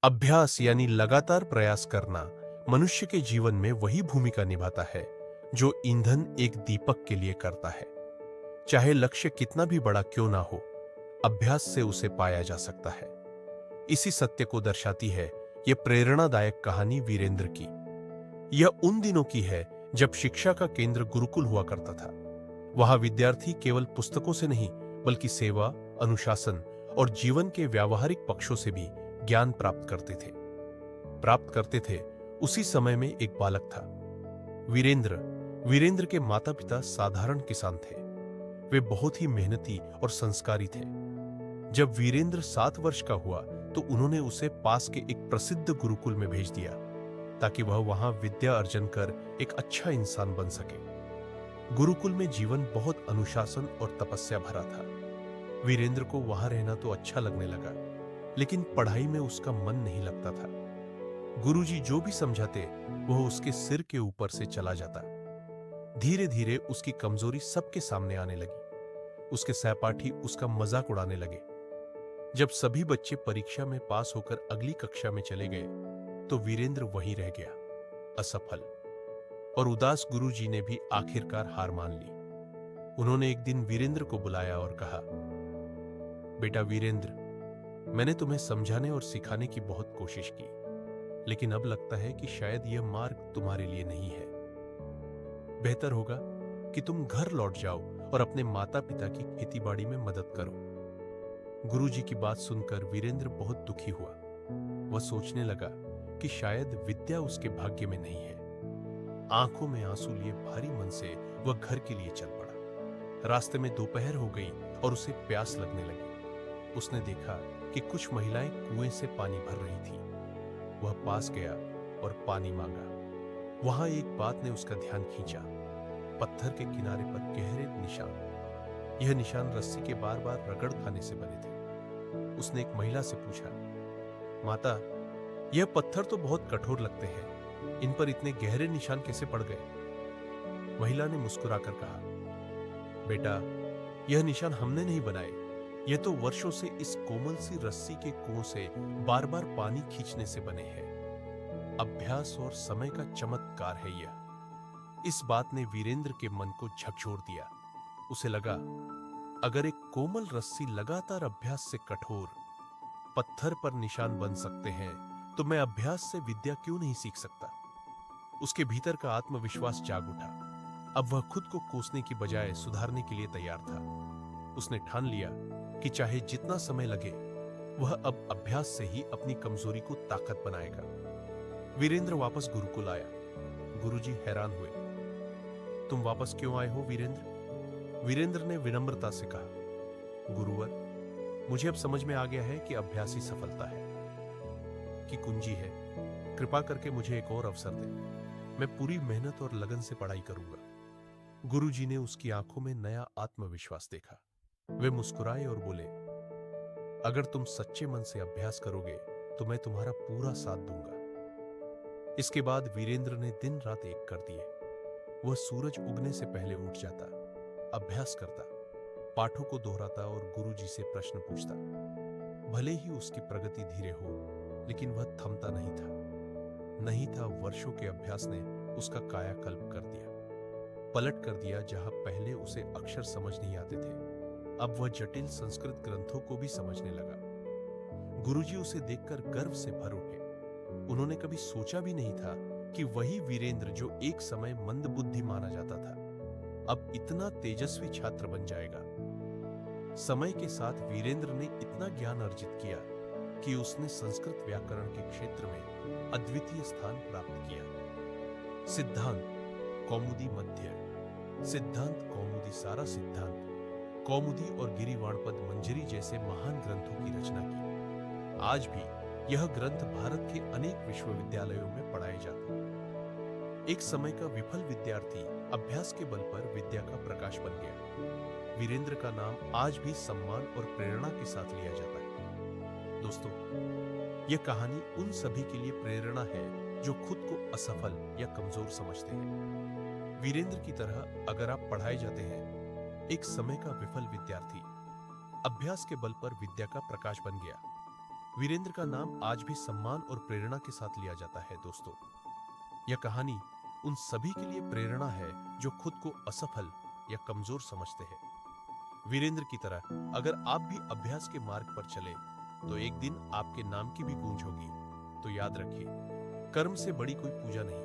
अभ्यास यानी लगातार प्रयास करना मनुष्य के जीवन में वही भूमिका निभाता है जो ईंधन एक दीपक के लिए करता है। चाहे लक्ष्य कितना भी बड़ा क्यों ना हो, अभ्यास से उसे पाया जा सकता है। इसी सत्य को दर्शाती है यह प्रेरणादायक कहानी वीरेंद्र की। यह उन दिनों की है जब शिक्षा का केंद्र गुरुकुल हुआ करता था। वहां विद्यार्थी केवल पुस्तकों से नहीं बल्कि सेवा, अनुशासन और जीवन के व्यावहारिक पक्षों से भी ज्ञान प्राप्त करते थे। उसी समय में एक बालक था, वीरेंद्र। वीरेंद्र के माता पिता साधारण किसान थे। वे बहुत ही मेहनती और संस्कारी थे। जब वीरेंद्र 7 वर्ष का हुआ तो उन्होंने उसे पास के एक प्रसिद्ध गुरुकुल में भेज दिया ताकि वह वहां विद्या अर्जन कर एक अच्छा इंसान बन सके। गुरुकुल में जीवन बहुत अनुशासन और तपस्या भरा था। वीरेंद्र को वहां रहना तो अच्छा लगने लगा, लेकिन पढ़ाई में उसका मन नहीं लगता था। गुरुजी जो भी समझाते वह उसके सिर के ऊपर से चला जाता। धीरे धीरे उसकी कमजोरी सबके सामने आने लगी। उसके सहपाठी उसका मजाक उड़ाने लगे। जब सभी बच्चे परीक्षा में पास होकर अगली कक्षा में चले गए तो वीरेंद्र वहीं रह गया, असफल और उदास। गुरुजी ने भी आखिरकार हार मान ली। उन्होंने एक दिन वीरेंद्र को बुलाया और कहा, बेटा वीरेंद्र, मैंने तुम्हें समझाने और सिखाने की बहुत कोशिश की, लेकिन अब लगता है कि शायद यह मार्ग तुम्हारे लिए नहीं है। बेहतर होगा कि तुम घर लौट जाओ और अपने माता पिता की खेतीबाड़ी में मदद करो। गुरुजी की बात सुनकर वीरेंद्र बहुत दुखी हुआ। वह सोचने लगा कि शायद विद्या उसके भाग्य में नहीं है। आंखों में आंसू लिए भारी मन से वह घर के लिए चल पड़ा। रास्ते में दोपहर हो गई और उसे प्यास लगने लगी। उसने देखा कि कुछ महिलाएं कुएं से पानी भर रही थी। वह पास गया और पानी मांगा। वहां एक बात ने उसका ध्यान खींचा। पत्थर के किनारे पर गहरे निशान। यह निशान रस्सी के बार बार रगड़ खाने से बने थे। उसने एक महिला से पूछा, माता, यह पत्थर तो बहुत कठोर लगते हैं, इन पर इतने गहरे निशान कैसे पड़ गए? महिला ने मुस्कुराकर कहा, बेटा, यह निशान हमने नहीं बनाए। यह तो वर्षों से इस कोमल सी रस्सी के कुओं से बार बार पानी खींचने से बने हैं। अभ्यास और समय का चमत्कार है यह। इस बात ने वीरेंद्र के मन को झकझोर दिया। उसे लगा, अगर एक कोमल रस्सी लगातार अभ्यास से कठोर पत्थर पर निशान बन सकते हैं, तो मैं अभ्यास से विद्या क्यों नहीं सीख सकता? उसके भीतर का आत्मविश्वास जाग उठा। अब वह खुद को कोसने की बजाय सुधारने के लिए तैयार था। उसने ठान लिया कि चाहे जितना समय लगे, वह अब अभ्यास से ही अपनी कमजोरी को ताकत बनाएगा। वीरेंद्र वापस गुरुकुल आया। गुरुजी हैरान हुए। तुम वापस क्यों आए हो वीरेंद्र? वीरेंद्र ने विनम्रता से कहा, गुरुवर, मुझे अब समझ में आ गया है कि अभ्यास ही सफलता है की कुंजी है। कृपा करके मुझे एक और अवसर दें। मैं पूरी मेहनत और लगन से पढ़ाई करूंगा। गुरुजी ने उसकी आंखों में नया आत्मविश्वास देखा। वे मुस्कुराए और बोले, अगर तुम सच्चे मन से अभ्यास करोगे तो मैं तुम्हारा पूरा साथ दूंगा। इसके बाद वीरेंद्र ने दिन रात एक कर दिए। वह सूरज उगने से पहले उठ जाता, अभ्यास करता, पाठों को दोहराता और गुरुजी से प्रश्न पूछता। भले ही उसकी प्रगति धीरे हो, लेकिन वह थमता नहीं था। वर्षों के अभ्यास ने उसका कायाकल्प कर दिया, पलट कर दिया। जहां पहले उसे अक्षर समझ नहीं आते थे, अब वह जटिल संस्कृत ग्रंथों को भी समझने लगा। गुरुजी उसे देखकर गर्व से भर उठे। उन्होंने कभी सोचा भी नहीं था कि वही वीरेंद्र जो एक समय मंदबुद्धि माना जाता था, अब इतना तेजस्वी छात्र बन जाएगा। समय के साथ वीरेंद्र ने इतना ज्ञान अर्जित किया कि उसने संस्कृत व्याकरण के क्षेत्र में अद्वितीय स्थान प्राप्त किया। सिद्धांत कौमुदी मध्य, सिद्धांत कौमुदी सारा सिद्धांत, कौमुदी और गिरिवाणपद मंजरी जैसे महान ग्रंथों की रचना की। आज भी यह ग्रंथ भारत के अनेक विश्वविद्यालयों में पढ़ाए जाते हैं। एक समय का विफल विद्यार्थी अभ्यास के बल पर विद्या का प्रकाश बन गया। वीरेंद्र का नाम आज भी सम्मान और प्रेरणा के साथ लिया जाता है। दोस्तों, यह कहानी उन सभी के लिए प्रेरणा है जो खुद को असफल या कमजोर समझते हैं। वीरेंद्र की तरह अगर आप पढ़ाए जाते हैं, एक समय का विफल विद्यार्थी अभ्यास के बल पर विद्या का प्रकाश बन गया, वीरेंद्र का नाम आज भी सम्मान और प्रेरणा के साथ लिया जाता है दोस्तों। यह कहानी उन सभी के लिए प्रेरणा है जो खुद को असफल या कमजोर समझते हैं। वीरेंद्र की तरह अगर आप भी अभ्यास के मार्ग पर चले तो एक दिन आपके नाम की भी गूंज होगी। तो याद रखिए, कर्म से बड़ी कोई पूजा नहीं,